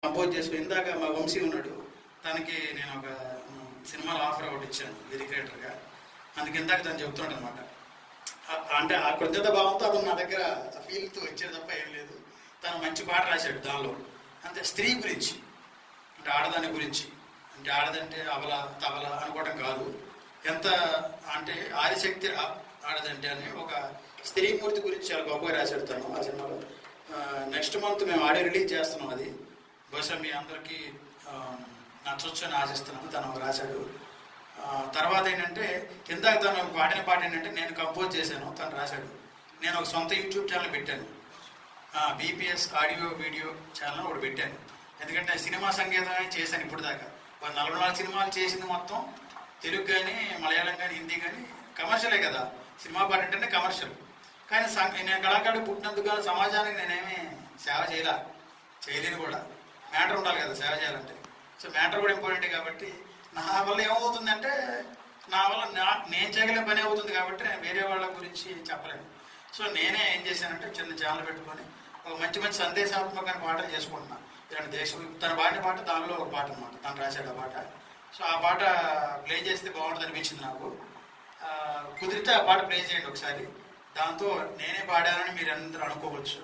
Compose చేసుకుని ఇందాక మా వంశీ ఉన్నాడు, తనకి నేను ఒక సినిమాలో ఆఫర్ ఒకటి ఇచ్చాను లిరిక్రేటర్గా. అందుకు ఇందాక తను చెప్తున్నాడు అనమాట. అంటే ఆ కృతజ్ఞత భావంతో అతను నా దగ్గర ఫీల్తో వచ్చేది తప్ప ఏం లేదు. తను మంచి పాట రాశాడు దానిలో. అంటే స్త్రీ గురించి, అంటే ఆడదాని గురించి, అంటే ఆడదంటే అవల తవల అనుకోవడం కాదు, ఎంత అంటే ఆదిశక్తి ఆడదంటే అని ఒక స్త్రీమూర్తి గురించి చాలా గొప్పగా రాశాడు తను ఆ సినిమాలో. నెక్స్ట్ మంత్ మేము ఆడియో రిలీజ్ చేస్తున్నాం. అది బహుశా మీ అందరికీ నచ్చొచ్చు అని ఆశిస్తున్నాను. తను రాశాడు. తర్వాత ఏంటంటే ఇందాక తను పాడిన పాట ఏంటంటే నేను కంపోజ్ చేశాను, తను రాశాడు. నేను ఒక సొంత యూట్యూబ్ ఛానల్ పెట్టాను, బీపీఎస్ ఆడియో వీడియో ఛానల్ ఒకటి పెట్టాను. ఎందుకంటే సినిమా సంగీతమే చేశాను ఇప్పుడు దాకా. 44 సినిమాలు చేసింది మొత్తం తెలుగు కానీ మలయాళం కానీ హిందీ కానీ కమర్షియలే కదా. సినిమా పాట అంటేనే కమర్షియల్. కానీ నేను కళాకారుడు పుట్టినందుకు సమాజానికి నేనేమి సేవ చేయలేను కూడా. మ్యాటర్ ఉండాలి కదా సేవ చేయాలంటే. సో మ్యాటర్ కూడా ఇంపార్టెంట్ కాబట్టి నా వల్ల ఏమవుతుందంటే నా వల్ల నేను చేయగలిగిన పని అవుతుంది కాబట్టి నేను వేరే వాళ్ళ గురించి చెప్పలేను. సో నేనే ఏం చేశానంటే చిన్న ఛానల్ పెట్టుకొని ఒక మంచి మంచి సందేశాత్మకమైన పాటలు చేసుకుంటున్నాను. ఇలాంటి దేశం తన పాడిన పాట దానిలో ఒక పాట అనమాట, తను రాశాడు ఆ పాట. సో ఆ పాట ప్లే చేస్తే బాగుంటుంది అనిపించింది నాకు. కుదిరితే ఆ పాట ప్లే చేయండి ఒకసారి. దాంతో నేనే పాడానని మీరు అందరూ అనుకోవచ్చు.